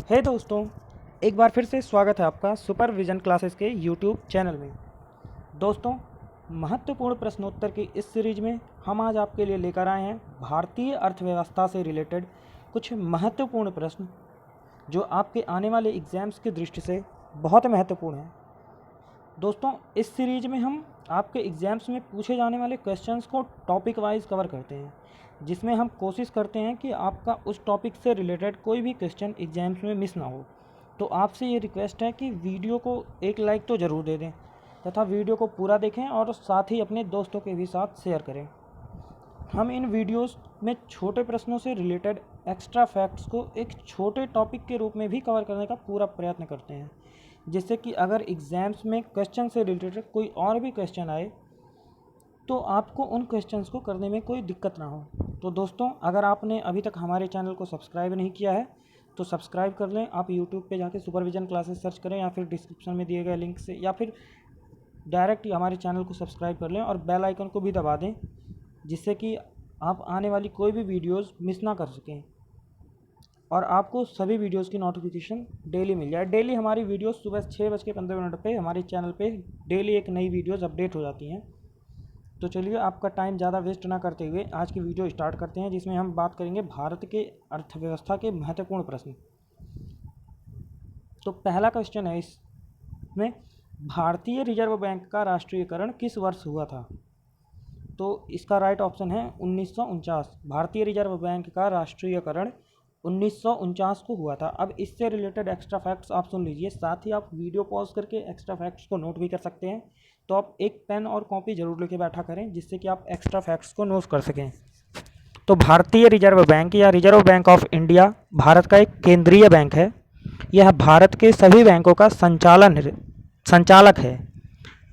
हे दोस्तों, एक बार फिर से स्वागत है आपका सुपरविजन क्लासेस के यूट्यूब चैनल में। दोस्तों, महत्वपूर्ण प्रश्नोत्तर की इस सीरीज में हम आज आपके लिए लेकर आए हैं भारतीय अर्थव्यवस्था से रिलेटेड कुछ महत्वपूर्ण प्रश्न जो आपके आने वाले एग्ज़ाम्स की दृष्टि से बहुत महत्वपूर्ण हैं। दोस्तों, इस सीरीज में हम आपके एग्ज़ाम्स में पूछे जाने वाले क्वेश्चंस को टॉपिक वाइज कवर करते हैं, जिसमें हम कोशिश करते हैं कि आपका उस टॉपिक से रिलेटेड कोई भी क्वेश्चन एग्ज़ाम्स में मिस ना हो। तो आपसे ये रिक्वेस्ट है कि वीडियो को एक लाइक तो ज़रूर दे दें तथा वीडियो को पूरा देखें और साथ ही अपने दोस्तों के भी साथ शेयर करें। हम इन वीडियोस में छोटे प्रश्नों से रिलेटेड एक्स्ट्रा फैक्ट्स को एक छोटे टॉपिक के रूप में भी कवर करने का पूरा प्रयत्न करते हैं, जिससे कि अगर एग्ज़ाम्स में क्वेश्चन से रिलेटेड कोई और भी क्वेश्चन आए तो आपको उन क्वेश्चंस को करने में कोई दिक्कत ना हो। तो दोस्तों, अगर आपने अभी तक हमारे चैनल को सब्सक्राइब नहीं किया है तो सब्सक्राइब कर लें। आप यूट्यूब पे जाके सुपरविजन क्लासेस सर्च करें या फिर डिस्क्रिप्शन में दिए गए लिंक से, या फिर डायरेक्ट हमारे चैनल को सब्सक्राइब कर लें और बेल आइकन को भी दबा दें, जिससे कि आप आने वाली कोई भी वीडियोस मिस ना कर सकें और आपको सभी वीडियोस की नोटिफिकेशन डेली मिल जाए। डेली हमारी वीडियोस सुबह 6:15 पे हमारे चैनल पे डेली एक नई वीडियोस अपडेट हो जाती हैं। तो चलिए, आपका टाइम ज़्यादा वेस्ट ना करते हुए आज की वीडियो स्टार्ट करते हैं, जिसमें हम बात करेंगे भारत के अर्थव्यवस्था के महत्वपूर्ण प्रश्न। तो पहला क्वेश्चन है इसमें, भारतीय रिजर्व बैंक का राष्ट्रीयकरण किस वर्ष हुआ था? तो इसका राइट ऑप्शन है 1949। भारतीय रिजर्व बैंक का राष्ट्रीयकरण 1949 को हुआ था। अब इससे रिलेटेड एक्स्ट्रा फैक्ट्स आप सुन लीजिए, साथ ही आप वीडियो पॉज करके एक्स्ट्रा फैक्ट्स को नोट भी कर सकते हैं। तो आप एक पेन और कॉपी ज़रूर लेके बैठा करें, जिससे कि आप एक्स्ट्रा फैक्ट्स को नोट कर सकें। तो भारतीय रिजर्व बैंक या reserve bank of India Bharat का एक केंद्रीय बैंक है। यह भारत के सभी बैंकों का संचालक है।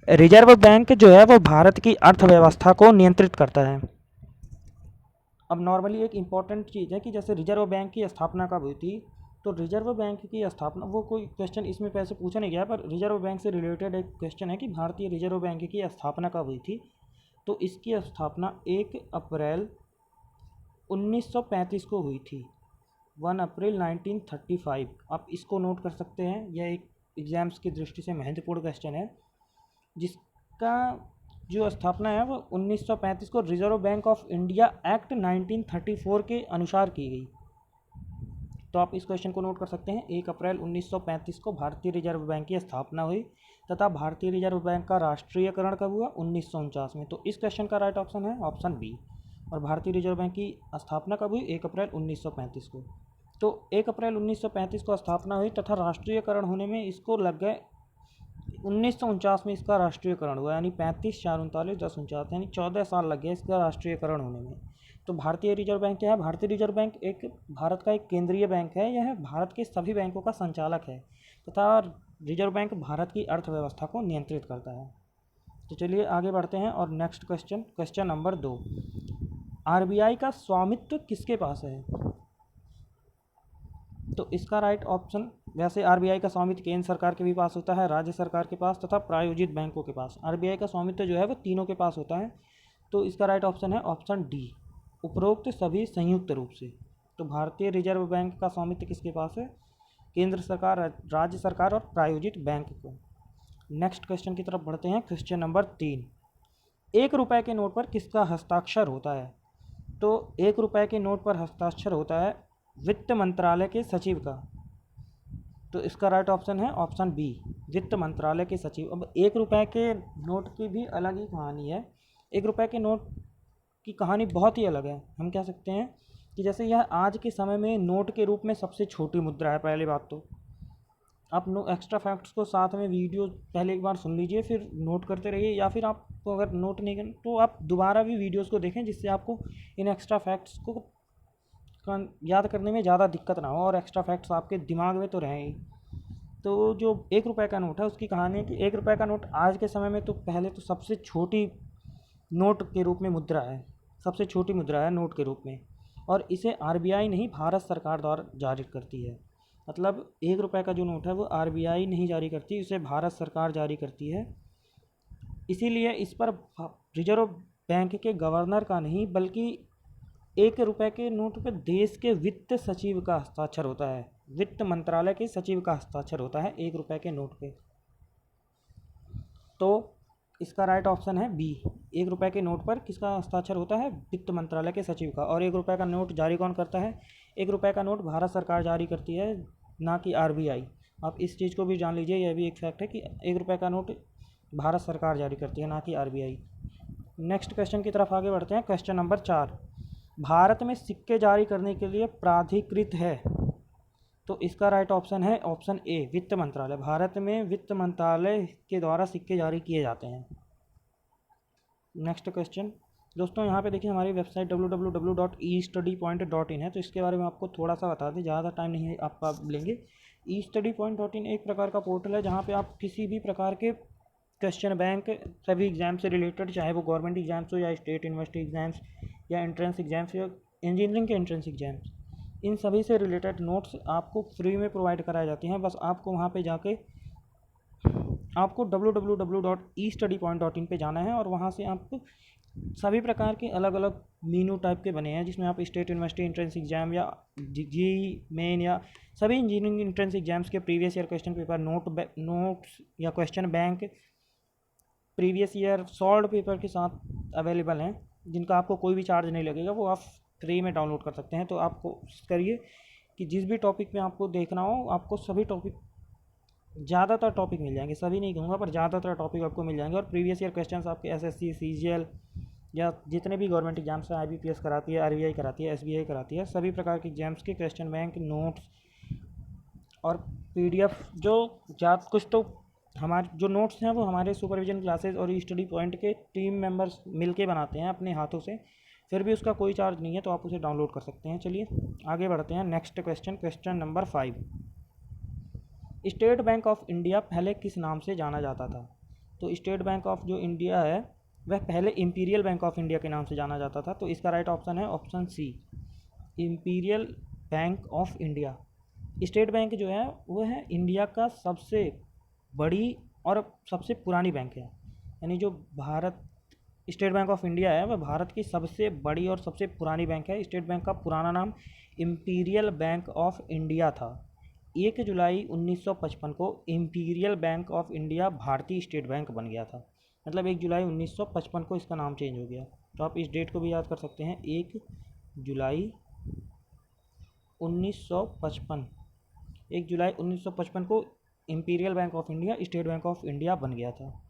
रिजर्व बैंक जो है वो भारत की अर्थव्यवस्था को नियंत्रित करता है। अब नॉर्मली एक इम्पॉर्टेंट चीज़ है कि जैसे रिजर्व बैंक की स्थापना कब हुई थी, तो रिजर्व बैंक की स्थापना, वो कोई क्वेश्चन इसमें पैसे पूछा नहीं गया, पर रिजर्व बैंक से रिलेटेड एक क्वेश्चन है कि भारतीय रिजर्व बैंक की स्थापना कब हुई थी। तो इसकी स्थापना 1 अप्रैल 1935 को हुई थी। 1 अप्रैल 1935। आप इसको नोट कर सकते हैं, यह एक एग्ज़ाम्स की दृष्टि से महत्वपूर्ण क्वेश्चन है, जिसका जो स्थापना है वो 1935 को reserve bank of India act 1934 के अनुसार की गई। तो आप इस क्वेश्चन को नोट कर सकते हैं। 1 अप्रैल 1935 को भारतीय रिजर्व बैंक की स्थापना हुई तथा भारतीय रिजर्व बैंक का राष्ट्रीयकरण कब हुआ? 1949 में। तो इस क्वेश्चन का राइट ऑप्शन है ऑप्शन बी। और भारतीय रिजर्व बैंक की स्थापना कब हुई? 1 अप्रैल 1935 को। तो 1 अप्रैल 1935 को स्थापना हुई तथा राष्ट्रीयकरण होने में इसको लग गए 1949 में इसका राष्ट्रीयकरण हुआ, यानी 35, 4, 39, 10, 49, यानी 14 साल लग गए इसका राष्ट्रीयकरण होने में। तो भारतीय रिजर्व बैंक क्या है? भारतीय रिजर्व बैंक एक भारत का एक केंद्रीय बैंक है। यह भारत के सभी बैंकों का संचालक है तथा रिजर्व बैंक भारत की अर्थव्यवस्था को नियंत्रित करता है। तो चलिए आगे बढ़ते हैं और next question, question number 2। RBI का स्वामित्व किसके पास है? तो इसका राइट ऑप्शन, वैसे आरबीआई का स्वामित्व केंद्र सरकार के भी पास होता है, राज्य सरकार के पास तथा प्रायोजित बैंकों के पास। आरबीआई का स्वामित्व जो है वो तीनों के पास होता है। तो इसका राइट ऑप्शन है ऑप्शन डी, उपरोक्त सभी संयुक्त रूप से। तो भारतीय रिजर्व बैंक का स्वामित्व किसके पास है? केंद्र सरकार, राज्य सरकार और प्रायोजित बैंक को। नेक्स्ट क्वेश्चन की तरफ बढ़ते हैं, क्वेश्चन नंबर 3। 1 रुपये के नोट पर किसका हस्ताक्षर होता है? तो 1 रुपये के नोट पर हस्ताक्षर होता है वित्त मंत्रालय के सचिव का। तो इसका राइट ऑप्शन है ऑप्शन बी, वित्त मंत्रालय के सचिव। अब 1 रुपये के नोट की भी अलग ही कहानी है। 1 रुपये के नोट की कहानी बहुत ही अलग है। हम कह सकते हैं कि जैसे यह आज के समय में नोट के रूप में सबसे छोटी मुद्रा है। पहली बात तो आप एक्स्ट्रा फैक्ट्स को साथ में वीडियो पहले एक बार सुन लीजिए, फिर नोट करते रहिए, या फिर आपको अगर नोट नहीं करें तो आप दोबारा भी वीडियोज़ को देखें, जिससे आपको इन एक्स्ट्रा फैक्ट्स को याद करने में ज़्यादा दिक्कत ना हो और एक्स्ट्रा फैक्ट्स आपके दिमाग में तो रहें ही। तो जो 1 रुपये का नोट है उसकी कहानी है कि 1 रुपये का नोट आज के समय में तो पहले तो सबसे छोटी नोट के रूप में मुद्रा है, सबसे छोटी मुद्रा है नोट के रूप में, और इसे आरबीआई नहीं भारत सरकार द्वारा जारी करती है। मतलब 1 रुपये का जो नोट है वो आरबीआई नहीं जारी करती, इसे भारत सरकार जारी करती है। इसीलिए इस पर रिजर्व बैंक के गवर्नर का नहीं बल्कि 1 रुपये के नोट पर देश के वित्त सचिव का हस्ताक्षर होता है। वित्त मंत्रालय के सचिव का हस्ताक्षर होता है 1 रुपये के नोट पे? तो इसका राइट ऑप्शन है बी। 1 रुपये के नोट पर किसका हस्ताक्षर होता है? वित्त मंत्रालय के सचिव का। और 1 रुपये का नोट जारी कौन करता है? 1 रुपये का नोट भारत सरकार जारी करती है, ना कि आरबीआई। आप इस चीज़ को भी जान लीजिए, यह भी एक फैक्ट है कि 1 रुपये का नोट भारत सरकार जारी करती है, ना कि आरबीआई। नेक्स्ट क्वेश्चन की तरफ आगे बढ़ते हैं। क्वेश्चन नंबर 4, भारत में सिक्के जारी करने के लिए प्राधिकृत है? तो इसका राइट ऑप्शन है ऑप्शन ए, वित्त मंत्रालय। भारत में वित्त मंत्रालय के द्वारा सिक्के जारी किए जाते हैं। नेक्स्ट क्वेश्चन दोस्तों, यहाँ पे देखिए हमारी वेबसाइट www.estudypoint.in है, तो इसके बारे में आपको थोड़ा सा बता दें, ज़्यादा टाइम नहीं है आपका लेंगे। estudypoint.in एक प्रकार का पोर्टल है जहाँ पे आप किसी भी प्रकार के क्वेश्चन बैंक, सभी एग्जाम से रिलेटेड, चाहे वो गवर्नमेंट एग्जाम्स हो या स्टेट यूनिवर्सिटी एग्जाम्स या एंट्रेंस एग्जाम्स या इंजीनियरिंग के एंट्रेंस एग्जाम्स, इन सभी से रिलेटेड नोट्स आपको फ्री में प्रोवाइड कराए जाते हैं। बस आपको वहाँ पे जाके आपको www.estudypoint.in पे जाना है और वहाँ से आपको सभी प्रकार के अलग अलग मीनू टाइप के बने हैं, जिसमें आप स्टेट यूनिवर्सिटी एंट्रेंस एग्जाम या जी मेन या सभी इंजीनियरिंग एंट्रेंस एग्जाम्स के previous year question paper, notes या question bank previous year solve paper के साथ अवेलेबल हैं, जिनका आपको कोई भी चार्ज नहीं लगेगा। वो आप फ्री में डाउनलोड कर सकते हैं। तो आपको करिए कि जिस भी टॉपिक में आपको देखना हो, आपको सभी टॉपिक, ज़्यादातर टॉपिक मिल जाएंगे, सभी नहीं कहूँगा पर ज़्यादातर टॉपिक आपको मिल जाएंगे। और प्रीवियस ईयर क्वेश्चंस आपके एसएससी, सीजीएल या जितने भी गवर्नमेंट एग्जाम्स हैं, आईबीपीएस कराती है, आरबीआई कराती है, एसबीआई कराती है, सभी प्रकार के एग्जाम्स के क्वेश्चन बैंक, नोट्स और पीडीएफ, जो ज़्यादा कुछ तो हमारे जो नोट्स हैं वो हमारे सुपरविजन क्लासेस और स्टडी पॉइंट के टीम मेंबर्स मिलके बनाते हैं अपने हाथों से, फिर भी उसका कोई चार्ज नहीं है, तो आप उसे डाउनलोड कर सकते हैं। चलिए आगे बढ़ते हैं। Next question, question number 5, state bank of India पहले किस नाम से जाना जाता था? तो स्टेट बैंक ऑफ जो इंडिया है वह पहले इंपीरियल बैंक ऑफ इंडिया के नाम से जाना जाता था। तो इसका राइट ऑप्शन है option C, Imperial Bank of India. State Bank जो है वो है इंडिया का सबसे बड़ी और सबसे पुरानी बैंक है, यानी जो Bharat state bank of India है वह भारत की सबसे बड़ी और सबसे पुरानी बैंक है। स्टेट बैंक का पुराना नाम इंपीरियल बैंक ऑफ इंडिया था। 1 जुलाई 1955 को इंपीरियल बैंक ऑफ इंडिया भारतीय स्टेट बैंक बन गया था, मतलब 1 जुलाई 1955 को इसका नाम चेंज हो गया। तो आप इस डेट को भी याद कर सकते हैं, 1 जुलाई 1955, 1 जुलाई 1955 को imperial Bank of India State bank of India बन गया था।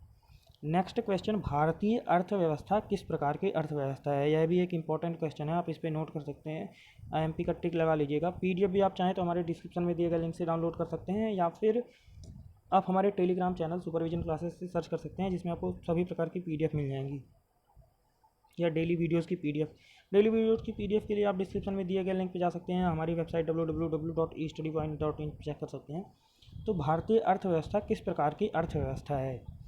नेक्स्ट क्वेश्चन, भारतीय अर्थव्यवस्था किस प्रकार की अर्थव्यवस्था है? यह भी एक इंपॉर्टेंट क्वेश्चन है, आप इस पर नोट कर सकते हैं, आईएमपी का टिक लगा लीजिएगा। पीडीएफ भी आप चाहें तो हमारे डिस्क्रिप्शन में दिए गए लिंक से डाउनलोड कर सकते हैं, या फिर आप हमारे टेलीग्राम चैनल सुपरविजन क्लासेस से सर्च कर सकते हैं, जिसमें आपको सभी प्रकार की पीडीएफ मिल जाएंगी, या डेली वीडियोज़ की पीडीएफ। डेली वीडियोज़ की पीडीएफ के लिए आप डिस्क्रिप्शन में दिए गए लिंक पर जा सकते हैं, हमारी वेबसाइट www.estudypoint.in पर चेक कर सकते हैं। तो भारतीय अर्थव्यवस्था किस प्रकार की अर्थव्यवस्था है?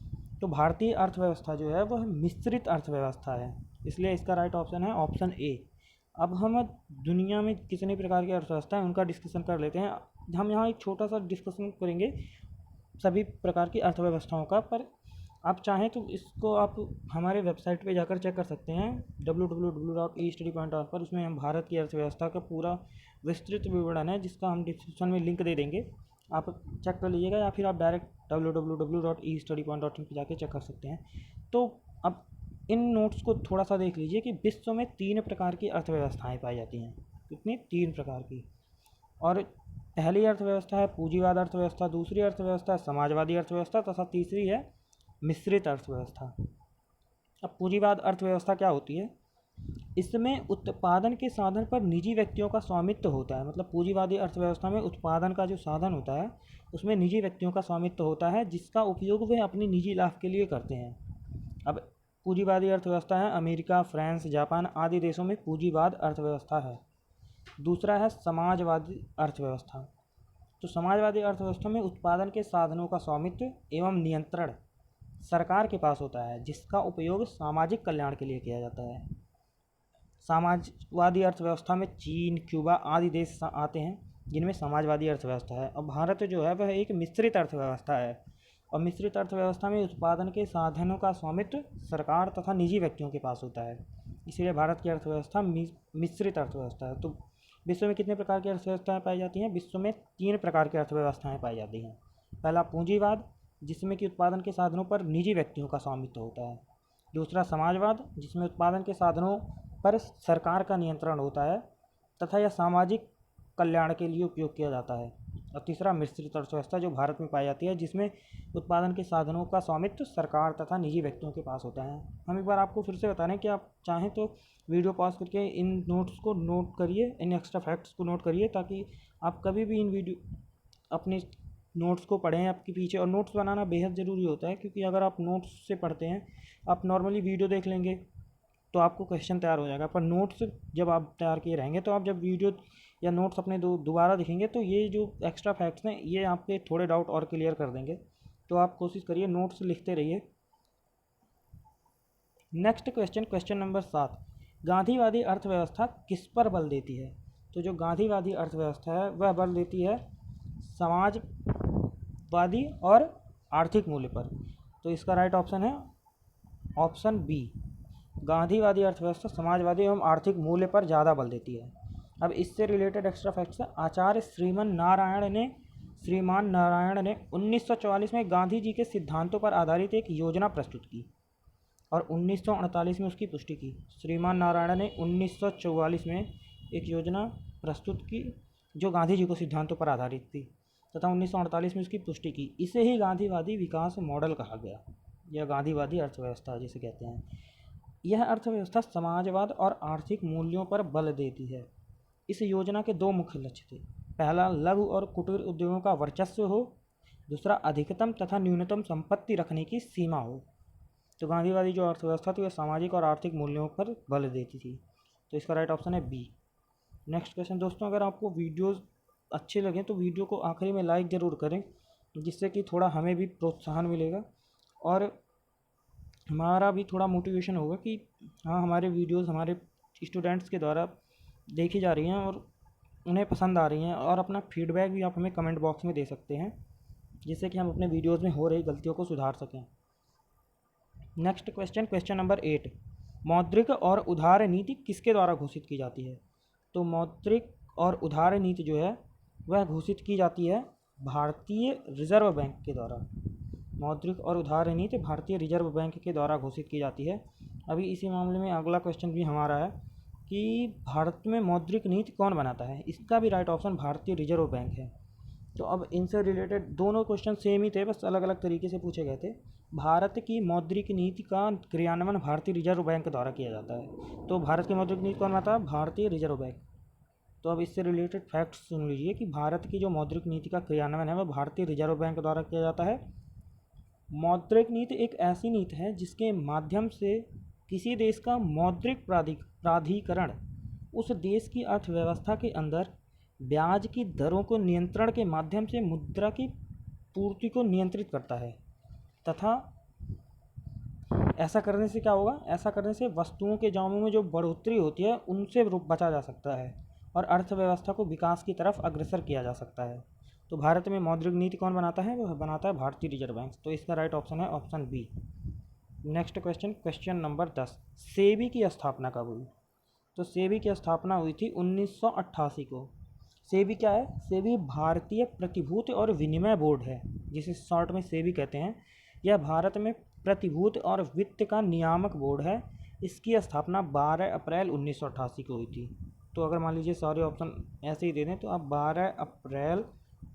तो भारतीय अर्थव्यवस्था जो है वह मिश्रित अर्थव्यवस्था है, इसलिए इसका राइट ऑप्शन है ऑप्शन ए। अब हम दुनिया में कितने प्रकार की अर्थव्यवस्था है उनका डिस्कशन कर लेते हैं। हम यहाँ एक छोटा सा डिस्कशन करेंगे सभी प्रकार की अर्थव्यवस्थाओं का, पर आप चाहें तो इसको आप हमारे वेबसाइट पे जाकर चेक कर सकते हैं www.estudypoint पर। उसमें हम भारत की अर्थव्यवस्था का पूरा विस्तृत विवरण है, जिसका हम डिस्क्रिप्शन में लिंक दे देंगे, आप चेक कर लीजिएगा, या फिर आप डायरेक्ट www.estudypoint.in पे जाके चेक कर सकते हैं। तो अब इन नोट्स को थोड़ा सा देख लीजिए कि विश्व में 3 प्रकार की अर्थव्यवस्थाएं पाई जाती हैं। कितनी? 3 प्रकार की। और पहली अर्थव्यवस्था है पूंजीवाद अर्थव्यवस्था, दूसरी अर्थव्यवस्था है समाजवादी अर्थव्यवस्था, तथा तीसरी है मिश्रित अर्थव्यवस्था। अब पूंजीवाद अर्थव्यवस्था क्या होती है? इसमें उत्पादन के साधन पर निजी व्यक्तियों का स्वामित्व होता है। मतलब पूंजीवादी अर्थव्यवस्था में उत्पादन का जो साधन होता है उसमें निजी व्यक्तियों का स्वामित्व होता है, जिसका उपयोग वे अपनी निजी लाभ के लिए करते हैं। अब पूंजीवादी अर्थव्यवस्था है अमेरिका, फ्रांस, जापान आदि देशों में पूंजीवाद अर्थव्यवस्था है। दूसरा है समाजवादी अर्थव्यवस्था। तो समाजवादी अर्थव्यवस्था में उत्पादन के साधनों का स्वामित्व एवं नियंत्रण सरकार के पास होता है, जिसका उपयोग सामाजिक कल्याण के लिए किया जाता है। समाजवादी अर्थव्यवस्था में चीन, क्यूबा आदि देश आते हैं जिनमें समाजवादी अर्थव्यवस्था है। और भारत जो है वह एक मिश्रित अर्थव्यवस्था है, और मिश्रित अर्थव्यवस्था में उत्पादन के साधनों का स्वामित्व सरकार तथा निजी व्यक्तियों के पास होता है, इसीलिए भारत की अर्थव्यवस्था मिश्रित अर्थव्यवस्था है। तो विश्व में कितने प्रकार की अर्थव्यवस्थाएं पाई जाती हैं? विश्व में 3 प्रकार की अर्थव्यवस्थाएं पाई जाती हैं। पहला पूंजीवाद, जिसमें कि उत्पादन के साधनों पर निजी व्यक्तियों का स्वामित्व होता है। दूसरा समाजवाद, जिसमें उत्पादन के साधनों पर सरकार का नियंत्रण होता है तथा यह सामाजिक कल्याण के लिए उपयोग किया जाता है। और तीसरा मिश्रित अर्थव्यवस्था, जो भारत में पाई जाती है, जिसमें उत्पादन के साधनों का स्वामित्व सरकार तथा निजी व्यक्तियों के पास होता है। हम एक बार आपको फिर से बता रहे हैं कि आप चाहें तो वीडियो पॉज करके इन नोट्स को नोट करिए, इन एक्स्ट्रा फैक्ट्स को नोट करिए, ताकि आप कभी भी इन वीडियो अपने नोट्स को पढ़ें आपके पीछे। और नोट्स बनाना बेहद ज़रूरी होता है, क्योंकि अगर आप नोट्स से पढ़ते हैं, आप नॉर्मली वीडियो देख लेंगे तो आपको क्वेश्चन तैयार हो जाएगा, पर नोट्स जब आप तैयार किए रहेंगे तो आप जब वीडियो या नोट्स अपने दोबारा देखेंगे तो ये जो एक्स्ट्रा फैक्ट्स हैं ये आपके थोड़े डाउट और क्लियर कर देंगे। तो आप कोशिश करिए नोट्स लिखते रहिए। नेक्स्ट क्वेश्चन, क्वेश्चन नंबर 7, गांधीवादी अर्थव्यवस्था किस पर बल देती है? तो जो गांधीवादी अर्थव्यवस्था है वह बल देती है समाजवादी और आर्थिक मूल्य पर। तो इसका राइट ऑप्शन है ऑप्शन बी, गांधीवादी अर्थव्यवस्था समाजवादी एवं आर्थिक मूल्य पर ज़्यादा बल देती है। अब इससे रिलेटेड एक्स्ट्रा फैक्ट्स है। आचार्य श्रीमान नारायण ने 1944 में गांधी जी के सिद्धांतों पर आधारित एक योजना प्रस्तुत की और 1948 में उसकी पुष्टि की। श्रीमान नारायण ने 1944 में एक योजना प्रस्तुत की जो गांधी जी को सिद्धांतों पर आधारित थी तथा 1948 में उसकी पुष्टि की। इसे ही गांधीवादी विकास मॉडल कहा गया, यह गांधीवादी अर्थव्यवस्था जिसे कहते हैं। यह अर्थव्यवस्था समाजवाद और आर्थिक मूल्यों पर बल देती है। इस योजना के 2 मुख्य लक्ष्य थे। पहला, लघु और कुटीर उद्योगों का वर्चस्व हो, दूसरा अधिकतम तथा न्यूनतम संपत्ति रखने की सीमा हो। तो गांधीवादी जो अर्थव्यवस्था थी वह सामाजिक और आर्थिक मूल्यों पर बल देती थी। तो इसका राइट ऑप्शन है बी। नेक्स्ट क्वेश्चन दोस्तों, अगर आपको वीडियोस अच्छे लगें तो वीडियो को आखिरी में लाइक ज़रूर करें, जिससे कि थोड़ा हमें भी प्रोत्साहन मिलेगा और हमारा भी थोड़ा मोटिवेशन होगा कि हाँ, हमारे वीडियोस हमारे स्टूडेंट्स के द्वारा देखी जा रही हैं और उन्हें पसंद आ रही हैं। और अपना फीडबैक भी आप हमें कमेंट बॉक्स में दे सकते हैं, जिससे कि हम अपने वीडियोस में हो रही गलतियों को सुधार सकें। नेक्स्ट क्वेश्चन, क्वेश्चन नंबर 8, मौद्रिक और उधार नीति किसके द्वारा घोषित की जाती है? तो मौद्रिक और उधार नीति जो है वह घोषित की जाती है भारतीय रिजर्व बैंक के द्वारा। मौद्रिक और उधार नीति भारतीय रिजर्व बैंक के द्वारा घोषित की जाती है। अभी इसी मामले में अगला क्वेश्चन भी हमारा है कि भारत में मौद्रिक नीति कौन बनाता है? इसका भी राइट ऑप्शन भारतीय रिजर्व बैंक है। तो अब इनसे रिलेटेड दोनों क्वेश्चन सेम ही थे, बस अलग अलग तरीके से पूछे गए थे। भारत की मौद्रिक नीति का क्रियान्वयन भारतीय रिजर्व बैंक द्वारा किया जाता है। तो भारत की मौद्रिक नीति कौन बनाता है? भारतीय रिजर्व बैंक। तो अब इससे रिलेटेड फैक्ट्स सुन लीजिए कि भारत की जो मौद्रिक नीति का क्रियान्वयन है वह भारतीय रिजर्व बैंक द्वारा किया जाता है। मौद्रिक नीति एक ऐसी नीति है जिसके माध्यम से किसी देश का मौद्रिक प्राधिकरण उस देश की अर्थव्यवस्था के अंदर ब्याज की दरों को नियंत्रण के माध्यम से मुद्रा की पूर्ति को नियंत्रित करता है तथा ऐसा करने से क्या होगा? ऐसा करने से वस्तुओं के दामों में जो बढ़ोतरी होती है उनसे बचा जा सकता है और अर्थव्यवस्था को विकास की तरफ अग्रसर किया जा सकता है। तो भारत में मौद्रिक नीति कौन बनाता है? वह बनाता है भारतीय रिजर्व बैंक। तो इसका राइट ऑप्शन है option B. Next question, question number 10, SEBI की स्थापना कब हुई? तो सेबी की स्थापना हुई थी 1988 को। सेबी क्या है? सेबी भारतीय प्रतिभूति और विनिमय बोर्ड है, जिसे शॉर्ट में सेबी कहते हैं। यह भारत में प्रतिभूति और वित्त का नियामक बोर्ड है। इसकी स्थापना 12 अप्रैल 1988 को हुई थी। तो अगर मान लीजिए सारे ऑप्शन ऐसे ही दे दें तो आप 12 अप्रैल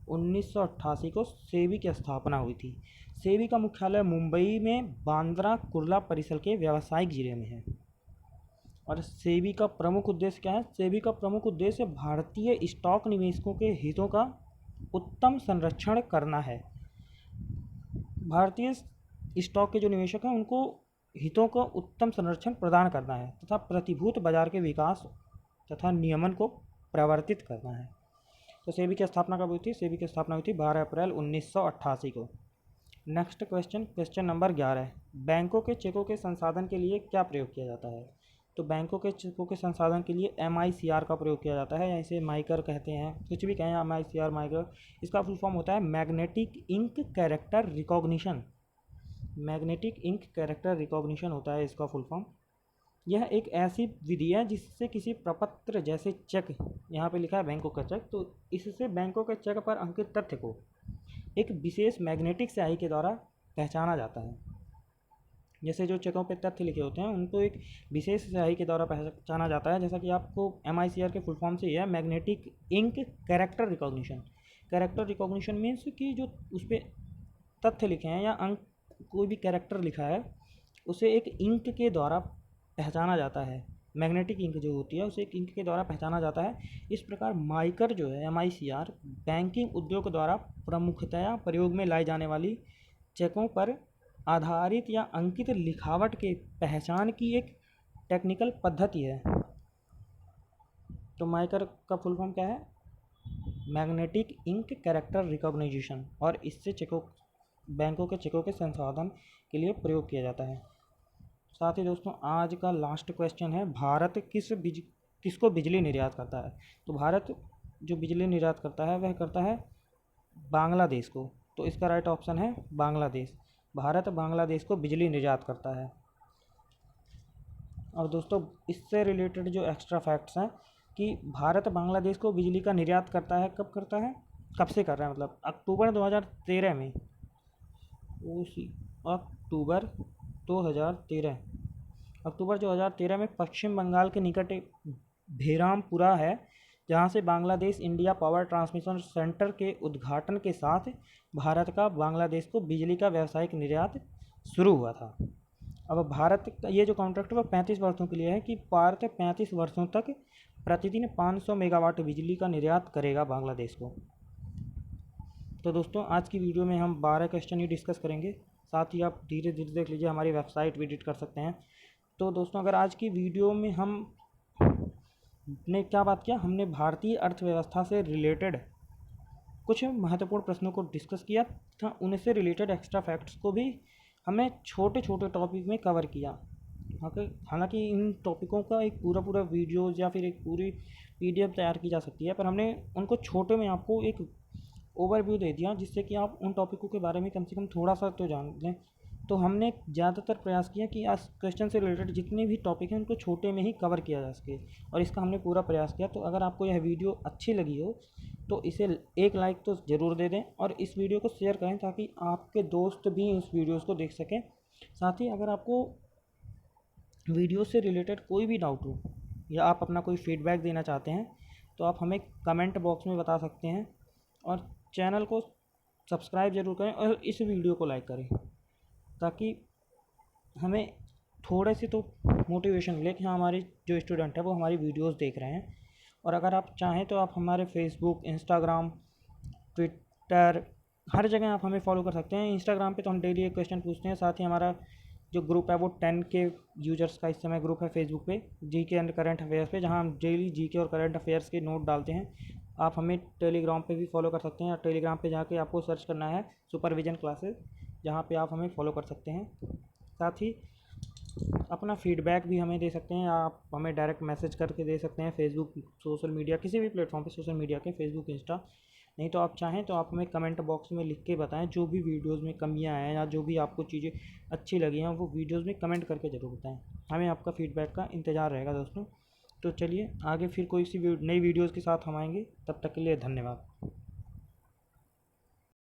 1988 को सेबी की स्थापना हुई थी। सेबी का मुख्यालय मुंबई में बांद्रा कुर्ला परिसर के व्यावसायिक जिले में है। और सेबी का प्रमुख उद्देश्य क्या है? सेबी का प्रमुख उद्देश्य भारतीय स्टॉक निवेशकों के हितों का उत्तम संरक्षण करना है। भारतीय स्टॉक के जो निवेशक हैं उनको हितों का उत्तम संरक्षण प्रदान करना है तथा प्रतिभूति बाजार के विकास तथा नियमन को प्रवर्तित करना है। तो सेबी की स्थापना कब हुई थी? सेबी की स्थापना हुई थी 12 अप्रैल 1988 को। नेक्स्ट क्वेश्चन, क्वेश्चन नंबर 11, बैंकों के चेकों के संसाधन के लिए क्या प्रयोग किया जाता है? तो बैंकों के चेकों के संसाधन के लिए MICR का प्रयोग किया जाता है, या इसे माइकर कहते हैं, कुछ भी कहें, MICR माइकर। इसका फुल फॉर्म होता है magnetic ink character recognition. Magnetic ink character recognition होता है इसका फुल फॉर्म। यह एक ऐसी विधि है जिससे किसी प्रपत्र जैसे चेक, यहाँ पे लिखा है बैंकों का चेक, तो इससे बैंकों के चेक पर अंकित तथ्य को एक विशेष मैग्नेटिक स्याही के द्वारा पहचाना जाता है। जैसे जो चेकों पे तथ्य लिखे होते हैं उनको एक विशेष स्याही के द्वारा पहचाना जाता है। जैसा कि आपको MICR के फुल फॉर्म से यह magnetic ink character recognition. Character recognition means कि जो उस पर तथ्य लिखे हैं या अंक, कोई भी कैरेक्टर लिखा है उसे एक इंक के द्वारा पहचाना जाता है। मैग्नेटिक इंक जो होती है उसे एक इंक के द्वारा पहचाना जाता है। इस प्रकार माइकर जो है MICR बैंकिंग उद्योग द्वारा प्रमुखतया प्रयोग में लाई जाने वाली चेकों पर आधारित या अंकित लिखावट के पहचान की एक टेक्निकल पद्धति है। तो माइकर का फुल फॉर्म क्या है? मैग्नेटिक इंक कैरेक्टर रिकॉग्निशन, और इससे चेकों, बैंकों के चेकों के संशोधन के लिए प्रयोग किया जाता है। साथ ही दोस्तों आज का लास्ट क्वेश्चन है, भारत किसको बिजली निर्यात करता है? तो भारत जो बिजली निर्यात करता है वह करता है बांग्लादेश को। तो इसका राइट ऑप्शन है बांग्लादेश। भारत बांग्लादेश को बिजली निर्यात करता है। और दोस्तों इससे रिलेटेड जो एक्स्ट्रा फैक्ट्स हैं कि भारत बांग्लादेश को बिजली का निर्यात करता है, कब करता है, कब से कर रहा है, मतलब अक्टूबर 2013 में, उसी अक्टूबर 2013 में पश्चिम बंगाल के निकट भेरामपुरा है, जहां से Bangladesh India power transmission centre के उद्घाटन के साथ भारत का बांग्लादेश को बिजली का व्यावसायिक निर्यात शुरू हुआ था। अब भारत का ये जो कॉन्ट्रैक्ट है वो 35 वर्षों के लिए है कि भारत 35 वर्षों तक प्रतिदिन 500 मेगावाट बिजली का निर्यात करेगा बांग्लादेश को। तो दोस्तों आज की वीडियो में हम 12 क्वेश्चन ही डिस्कस करेंगे, साथ ही आप धीरे धीरे देख लीजिए, हमारी वेबसाइट विजिट कर सकते हैं। तो दोस्तों अगर आज की वीडियो में हमने क्या बात किया, हमने भारतीय अर्थव्यवस्था से रिलेटेड कुछ महत्वपूर्ण प्रश्नों को डिस्कस किया था, उनसे रिलेटेड एक्स्ट्रा फैक्ट्स को भी हमने छोटे छोटे टॉपिक में कवर किया। हालांकि इन टॉपिकों का एक पूरा वीडियोज़ या फिर एक पूरी PDF तैयार की जा सकती है, पर हमने उनको छोटे में आपको एक ओवरव्यू दे दिया जिससे कि आप उन टॉपिकों के बारे में कम से कम थोड़ा सा तो जान लें। तो हमने ज़्यादातर प्रयास किया कि आज क्वेश्चन से रिलेटेड जितने भी टॉपिक हैं उनको छोटे में ही कवर किया जा सके, और इसका हमने पूरा प्रयास किया। तो अगर आपको यह वीडियो अच्छी लगी हो तो इसे एक लाइक तो ज़रूर दे दें और इस वीडियो को शेयर करें ताकि आपके दोस्त भी इस वीडियोज़ को देख सकें। साथ ही अगर आपको वीडियो से रिलेटेड कोई भी डाउट हो या आप अपना कोई फीडबैक देना चाहते हैं तो आप हमें कमेंट बॉक्स में बता सकते हैं, और चैनल को सब्सक्राइब ज़रूर करें और इस वीडियो को लाइक करें ताकि हमें थोड़े से तो मोटिवेशन मिले कि हाँ हमारे जो स्टूडेंट है वो हमारी वीडियोस देख रहे हैं। और अगर आप चाहें तो आप हमारे फेसबुक, इंस्टाग्राम, ट्विटर, हर जगह आप हमें फॉलो कर सकते हैं। इंस्टाग्राम पे तो हम डेली एक क्वेश्चन पूछते हैं, साथ ही हमारा जो ग्रुप है वो 10K यूजर्स का इस समय ग्रुप है फेसबुक पे, GK एंड करंट अफेयर्स पे, जहाँ हम डेली GK और करंट अफेयर्स के नोट डालते हैं। आप हमें टेलीग्राम पे भी फॉलो कर सकते हैं, और टेलीग्राम पे जाके आपको सर्च करना है सुपरविजन क्लासेस, जहाँ पे आप हमें फॉलो कर सकते हैं। साथ ही अपना फीडबैक भी हमें दे सकते हैं, आप हमें डायरेक्ट मैसेज करके दे सकते हैं फेसबुक, सोशल मीडिया, किसी भी प्लेटफॉर्म पे सोशल मीडिया के, फेसबुक, इंस्टा। नहीं तो आप चाहें तो आप हमें कमेंट बॉक्स में लिख के बताएं जो भी वीडियोस में कमियां हैं या जो भी आपको चीज़ें अच्छी लगी हैं वो वीडियोस में कमेंट करके ज़रूर बताएं। हमें आपका फीडबैक का इंतज़ार रहेगा दोस्तों। तो चलिए आगे फिर कोई सी नई वीडियोज़ के साथ हम आएंगे, तब तक के लिए धन्यवाद।